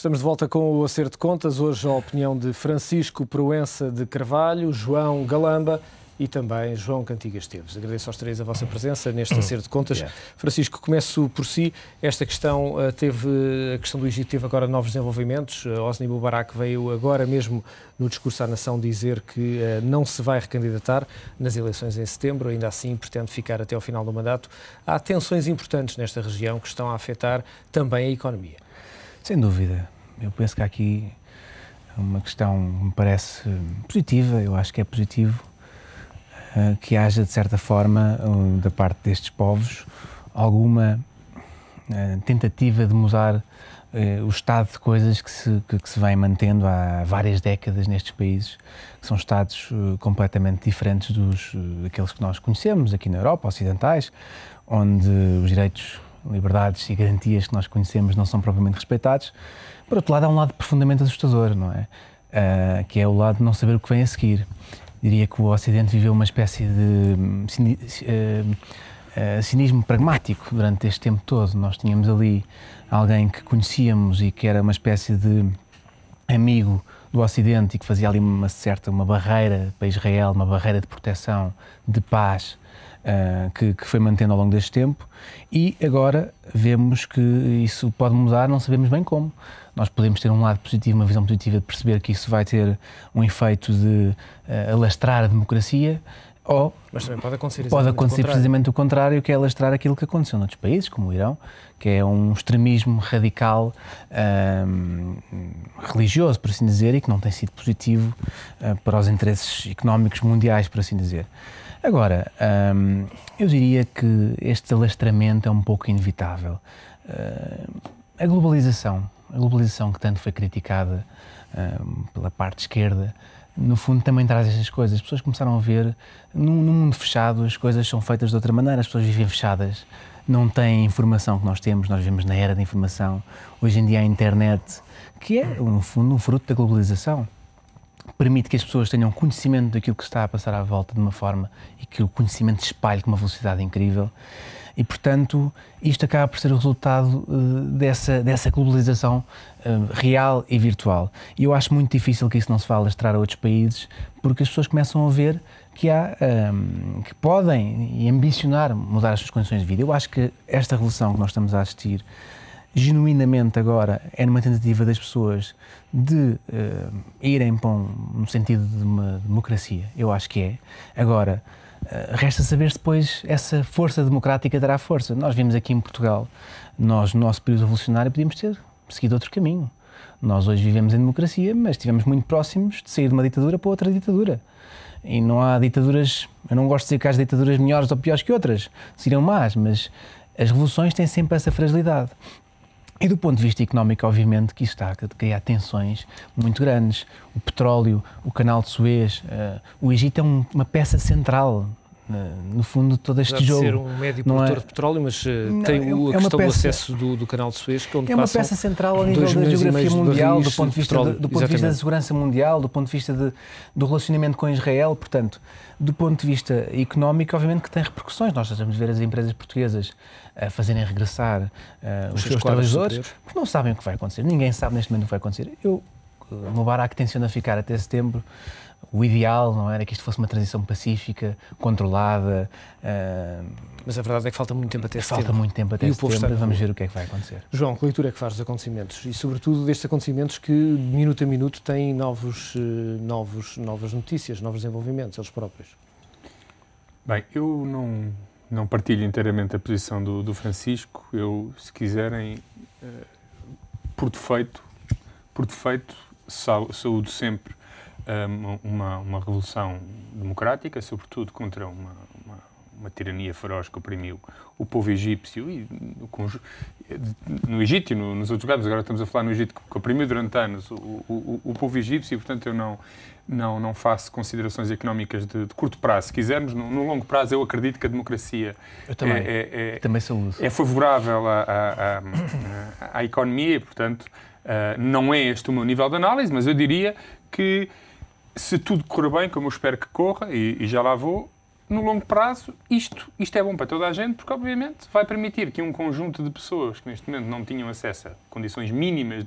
Estamos de volta com o Acerto de Contas. Hoje a opinião de Francisco Proença de Carvalho, João Galamba e também João Cantigas Esteves. Agradeço aos três a vossa presença neste Acerto de Contas. Francisco, começo por si. Esta questão a questão do Egito teve agora novos desenvolvimentos. Hosni Mubarak veio agora mesmo no discurso à nação dizer que não se vai recandidatar nas eleições em setembro, ainda assim pretende ficar até ao final do mandato. Há tensões importantes nesta região que estão a afetar também a economia. Sem dúvida. Eu penso que há aqui uma questão que me parece positiva. Eu acho que é positivo que haja, de certa forma, da parte destes povos, alguma tentativa de mudar o estado de coisas que se vem mantendo há várias décadas nestes países, que são estados completamente diferentes daqueles que nós conhecemos aqui na Europa, ocidentais, onde os direitos, liberdades e garantias que nós conhecemos não são propriamente respeitados. Por outro lado, há um lado profundamente assustador, não é? Que é o lado de não saber o que vem a seguir. Diria que o Ocidente viveu uma espécie de cinismo pragmático durante este tempo todo. Nós tínhamos ali alguém que conhecíamos e que era uma espécie de amigo do Ocidente e que fazia ali uma barreira para Israel, uma barreira de proteção, de paz, que foi mantendo ao longo deste tempo, e agora vemos que isso pode mudar, não sabemos bem como. Nós podemos ter um lado positivo, uma visão positiva de perceber que isso vai ter um efeito de alastrar a democracia, ou mas também pode acontecer precisamente o contrário, que é alastrar aquilo que aconteceu noutros países, como o Irão, que é um extremismo radical religioso, por assim dizer, e que não tem sido positivo para os interesses económicos mundiais, por assim dizer. Agora, eu diria que este alastramento é um pouco inevitável. A globalização que tanto foi criticada pela parte esquerda, no fundo também traz estas coisas. As pessoas começaram a ver, num mundo fechado, as coisas são feitas de outra maneira, as pessoas vivem fechadas, não têm a informação que nós temos, nós vivemos na era da informação. Hoje em dia a internet, que é, no fundo, um fruto da globalização, permite que as pessoas tenham conhecimento daquilo que está a passar à volta de uma forma e que o conhecimento se espalhe com uma velocidade incrível. E, portanto, isto acaba por ser o resultado dessa globalização real e virtual. E eu acho muito difícil que isso não se vá alastrar a outros países, porque as pessoas começam a ver que que podem ambicionar mudar as suas condições de vida. Eu acho que esta revolução que nós estamos a assistir, genuinamente agora, é numa tentativa das pessoas de irem para no sentido de uma democracia. Eu acho que é. Agora, resta saber se depois essa força democrática dará força. Nós vimos aqui em Portugal, no nosso período revolucionário, podíamos ter seguido outro caminho. Nós hoje vivemos em democracia, mas estivemos muito próximos de sair de uma ditadura para outra ditadura. E não há ditaduras, eu não gosto de dizer que há ditaduras melhores ou piores que outras, seriam más, mas as revoluções têm sempre essa fragilidade. E do ponto de vista económico, obviamente, que isso está a criar tensões muito grandes. O petróleo, o canal de Suez, o Egito é uma peça central, no fundo, de todo este jogo. Ser um médio produtor de petróleo, mas tem a questão do acesso do canal de Suez, que é uma peça central ao nível da geografia mundial, do ponto de vista da segurança mundial, do ponto de vista do relacionamento com Israel. Portanto, do ponto de vista económico, obviamente que tem repercussões. Nós estamos a ver as empresas portuguesas a fazerem regressar os seus trabalhadores, porque não sabem o que vai acontecer. Ninguém sabe neste momento o que vai acontecer. Mubarak tenciona ficar até setembro. O ideal não era que isto fosse uma transição pacífica, controlada. Mas a verdade é que falta muito tempo até setembro. Falta muito tempo até setembro. Vamos ver o que é que vai acontecer. João, que leitura é que faz dos acontecimentos? E, sobretudo, destes acontecimentos que, de minuto a minuto, têm novas notícias, novos desenvolvimentos, eles próprios? Bem, eu não partilho inteiramente a posição do Francisco. Eu, se quiserem, por defeito, saúdo sempre uma revolução democrática, sobretudo contra uma tirania feroz que oprimiu o povo egípcio e no Egito e nos outros lugares. Agora estamos a falar no Egito, que oprimiu durante anos o povo egípcio, e portanto eu não faço considerações económicas de curto prazo. Se quisermos, no longo prazo, eu acredito que a democracia também saúdo. É favorável à economia, e portanto não é este o meu nível de análise, mas eu diria que, se tudo correr bem, como eu espero que corra, e já lá vou, no longo prazo, isto é bom para toda a gente, porque obviamente vai permitir que um conjunto de pessoas que neste momento não tinham acesso a condições mínimas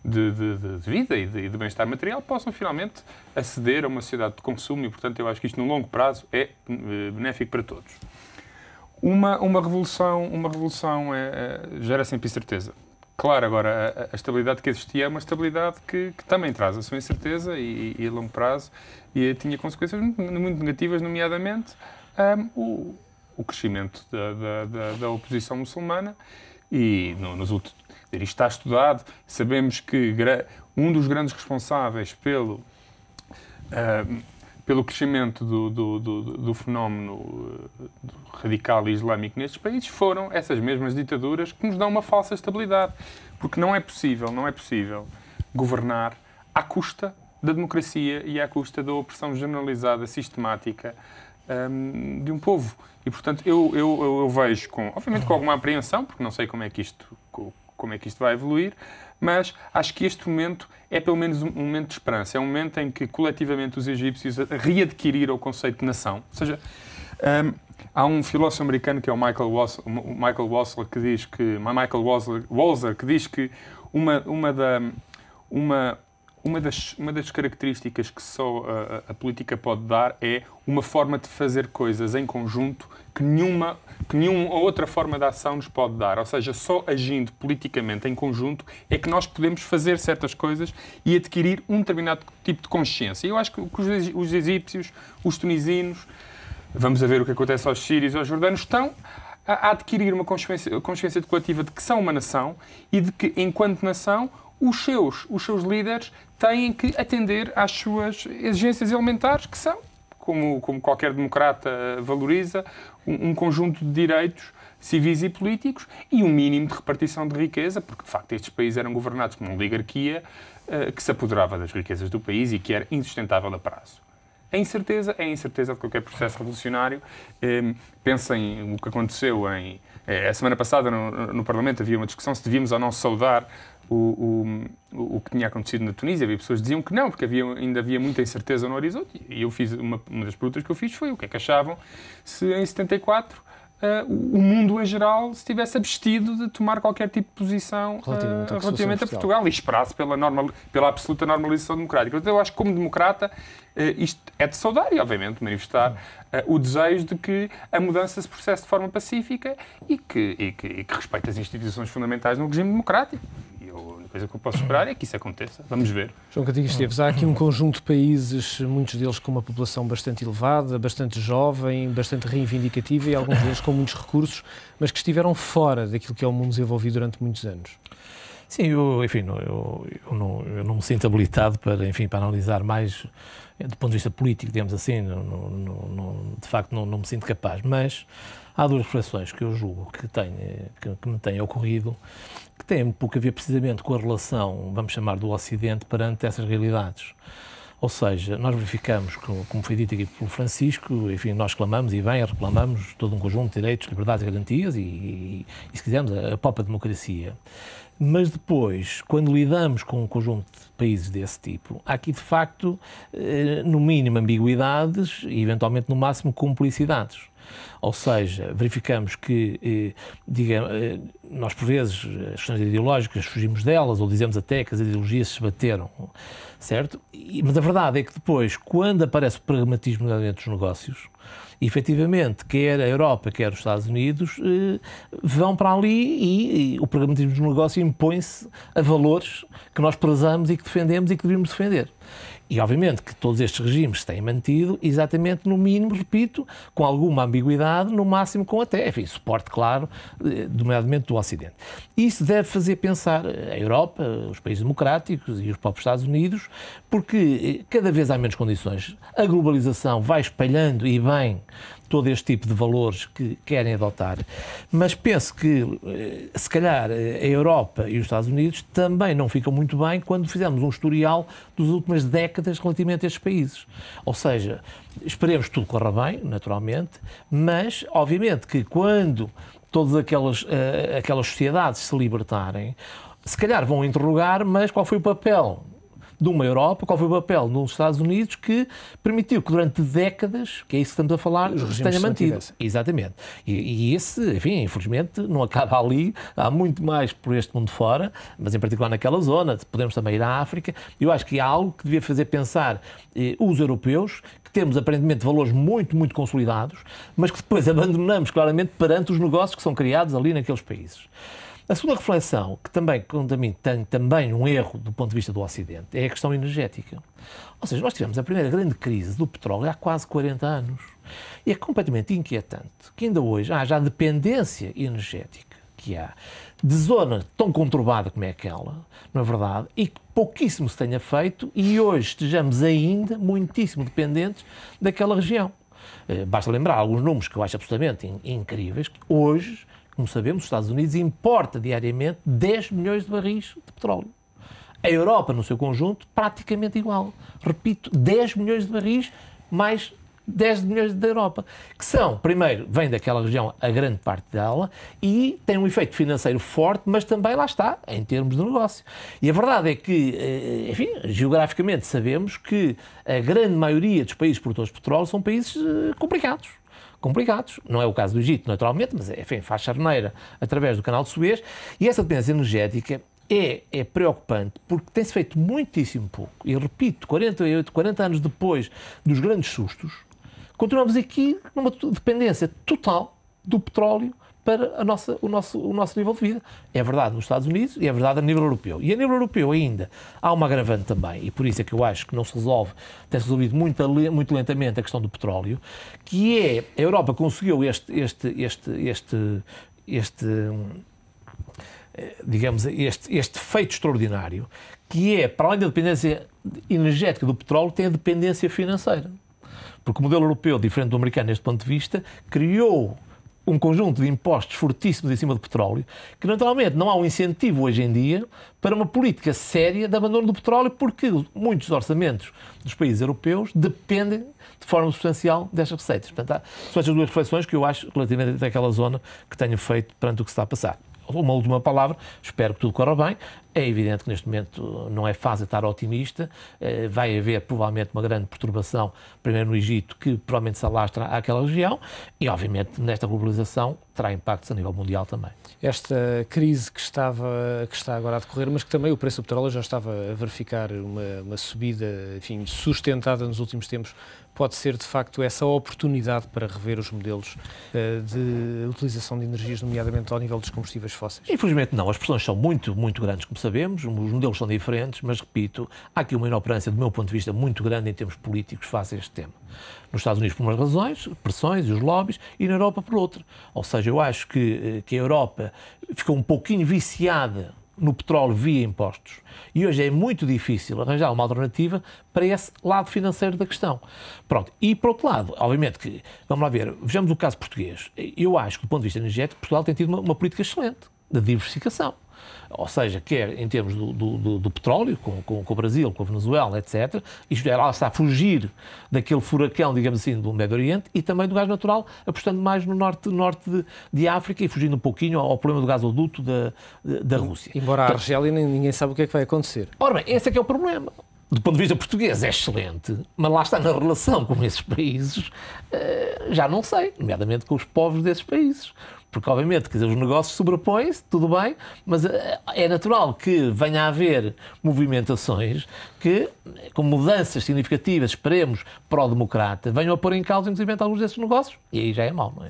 de vida e de bem-estar material, possam finalmente aceder a uma sociedade de consumo e, portanto, eu acho que isto, no longo prazo, é benéfico para todos. Uma revolução gera sempre incerteza. Claro, agora, a estabilidade que existia é uma estabilidade que também traz a sua incerteza e a longo prazo e tinha consequências muito negativas, nomeadamente o crescimento da oposição muçulmana e nos últimos... Isto está estudado, sabemos que um dos grandes responsáveis pelo crescimento do fenómeno radical e islâmico nestes países foram essas mesmas ditaduras que nos dão uma falsa estabilidade. Porque não é possível governar à custa da democracia e à custa da opressão generalizada, sistemática de um povo. E, portanto, eu vejo, obviamente com alguma apreensão, porque não sei como é que isto vai evoluir, mas acho que este momento é pelo menos um momento de esperança. É um momento em que, coletivamente, os egípcios readquiriram o conceito de nação. Ou seja, há um filósofo americano que é o Michael Walzer que diz que uma das características que só a política pode dar é uma forma de fazer coisas em conjunto que nenhuma outra forma de ação nos pode dar. Ou seja, só agindo politicamente em conjunto é que nós podemos fazer certas coisas e adquirir um determinado tipo de consciência. E eu acho que os egípcios, os tunisinos, vamos a ver o que acontece aos sírios e aos jordanos, estão a adquirir uma consciência coletiva de que são uma nação e de que, enquanto nação, os seus líderes têm que atender às suas exigências elementares, que são, como qualquer democrata valoriza, um conjunto de direitos civis e políticos e um mínimo de repartição de riqueza, porque, de facto, estes países eram governados por uma oligarquia que se apoderava das riquezas do país e que era insustentável a prazo. A incerteza é a incerteza de qualquer processo revolucionário. Pensem o que aconteceu a semana passada no Parlamento, havia uma discussão se devíamos ou não saudar o que tinha acontecido na Tunísia. Havia pessoas que diziam que não, porque ainda havia muita incerteza no horizonte. E eu fiz uma das perguntas que eu fiz foi o que é que achavam se em 74 o mundo em geral se tivesse abstido de tomar qualquer tipo de posição relativamente a Portugal e esperasse pela absoluta normalização democrática. Então eu acho que, como democrata, isto é de saudar e, obviamente, manifestar o desejo de que a mudança se processe de forma pacífica e que respeite as instituições fundamentais no regime democrático. A única coisa que eu posso esperar é que isso aconteça. Vamos ver. João Cantigas Esteves, há aqui um conjunto de países, muitos deles com uma população bastante elevada, bastante jovem, bastante reivindicativa e alguns deles com muitos recursos, mas que estiveram fora daquilo que é o mundo desenvolvido durante muitos anos. Sim, eu não me sinto habilitado para analisar mais do ponto de vista político, digamos assim, de facto não me sinto capaz, mas há duas reflexões que eu julgo que me têm ocorrido, que têm um pouco a ver precisamente com a relação, vamos chamar, do Ocidente perante essas realidades. Ou seja, nós verificamos, como foi dito aqui pelo Francisco, nós clamamos e bem, reclamamos todo um conjunto de direitos, liberdades e garantias e se quisermos, a própria democracia. Mas depois, quando lidamos com um conjunto de países desse tipo, há aqui, de facto, no mínimo ambiguidades e, eventualmente, no máximo, cumplicidades. Ou seja, verificamos que, nós por vezes, as questões ideológicas fugimos delas, ou dizemos até que as ideologias se bateram, certo? Mas a verdade é que depois, quando aparece o pragmatismo dos negócios, efetivamente, quer a Europa, quer os Estados Unidos, vão para ali e o pragmatismo do negócio impõe-se a valores que nós prezamos e que defendemos e que devíamos defender. E, obviamente, que todos estes regimes se têm mantido exatamente no mínimo, repito, com alguma ambiguidade, no máximo com até, suporte, claro, nomeadamente do Ocidente. Isso deve fazer pensar a Europa, os países democráticos e os próprios Estados Unidos, porque cada vez há menos condições. A globalização vai espalhando, e bem, todo este tipo de valores que querem adotar, mas penso que, se calhar, a Europa e os Estados Unidos também não ficam muito bem quando fizermos um historial das últimas décadas relativamente a estes países. Ou seja, esperemos que tudo corra bem, naturalmente, mas, obviamente, que quando todas aquelas sociedades se libertarem, se calhar vão interrogar, mas qual foi o papel de uma Europa, qual foi o papel dos Estados Unidos que permitiu que durante décadas, que é isso que estamos a falar, se tenha mantido. Exatamente. E esse, enfim, infelizmente, não acaba ali, há muito mais por este mundo fora, mas em particular naquela zona, podemos também ir à África. Eu acho que há algo que devia fazer pensar os europeus, que temos aparentemente valores muito, muito consolidados, mas que depois abandonamos claramente perante os negócios que são criados ali naqueles países. A segunda reflexão, que também, quanto a mim, tem também um erro do ponto de vista do Ocidente, é a questão energética. Ou seja, nós tivemos a primeira grande crise do petróleo há quase 40 anos. E é completamente inquietante que ainda hoje haja a dependência energética que há de zona tão conturbada como é aquela, não é verdade? E que pouquíssimo se tenha feito e hoje estejamos ainda muitíssimo dependentes daquela região. Basta lembrar alguns números que eu acho absolutamente incríveis, que hoje, como sabemos, os Estados Unidos importa diariamente 10 milhões de barris de petróleo. A Europa, no seu conjunto, praticamente igual. Repito, 10 milhões de barris mais 10 milhões da Europa, que são, primeiro, vem daquela região a grande parte dela e tem um efeito financeiro forte, mas também lá está, em termos de negócio. E a verdade é que, enfim, geograficamente sabemos que a grande maioria dos países produtores de petróleo são países complicados. Não é o caso do Egito, naturalmente, mas, enfim, faz charneira através do canal de Suez, e essa dependência energética é preocupante porque tem-se feito muitíssimo pouco. E repito, 40 anos depois dos grandes sustos, continuamos aqui numa dependência total do petróleo para o nosso nível de vida. É verdade nos Estados Unidos e é verdade a nível europeu. E a nível europeu ainda há uma agravante também, e por isso é que eu acho que não se resolve, tem-se resolvido muito lentamente a questão do petróleo, que é a Europa conseguiu este feito extraordinário, que é, para além da dependência energética do petróleo, tem a dependência financeira. Porque o modelo europeu, diferente do americano neste ponto de vista, criou um conjunto de impostos fortíssimos em cima do petróleo, que naturalmente não há um incentivo hoje em dia para uma política séria de abandono do petróleo, porque muitos orçamentos dos países europeus dependem de forma substancial destas receitas. Portanto, são estas duas reflexões que eu acho relativamente àquela zona que tenho feito perante o que se está a passar. Uma última palavra, espero que tudo corra bem. É evidente que neste momento não é fácil estar otimista, vai haver provavelmente uma grande perturbação, primeiro no Egito, que provavelmente se alastra àquela região e obviamente nesta globalização terá impactos a nível mundial também. Esta crise que está agora a decorrer, mas que também o preço do petróleo já estava a verificar uma subida, enfim, sustentada nos últimos tempos, pode ser de facto essa oportunidade para rever os modelos de utilização de energias, nomeadamente ao nível dos combustíveis fósseis? Infelizmente não, as pressões são muito, muito grandes, como sabemos, os modelos são diferentes, mas repito, há aqui uma inoperância, do meu ponto de vista, muito grande em termos políticos face a este tema. Nos Estados Unidos por umas razões, pressões e os lobbies, e na Europa por outra. Ou seja, eu acho que a Europa ficou um pouquinho viciada no petróleo via impostos. E hoje é muito difícil arranjar uma alternativa para esse lado financeiro da questão. Pronto. E, por outro lado, obviamente que, vamos lá ver, vejamos o caso português. Eu acho que, do ponto de vista energético, Portugal tem tido uma política excelente de diversificação. Ou seja, quer em termos do petróleo, com o Brasil, com a Venezuela, etc. Isto ela está a fugir daquele furacão, digamos assim, do Médio Oriente e também do gás natural, apostando mais no norte de África e fugindo um pouquinho ao problema do gasoduto da Rússia. Embora a Argélia ninguém sabe o que é que vai acontecer. Ora bem, esse é que é o problema. Do ponto de vista português é excelente, mas lá está na relação com esses países, já não sei, nomeadamente com os povos desses países. Porque, obviamente, quer dizer, os negócios sobrepõem-se, tudo bem, mas é natural que venha a haver movimentações que, com mudanças significativas, esperemos, pró-democrata, venham a pôr em causa, inclusive, alguns desses negócios, e aí já é mau, não é?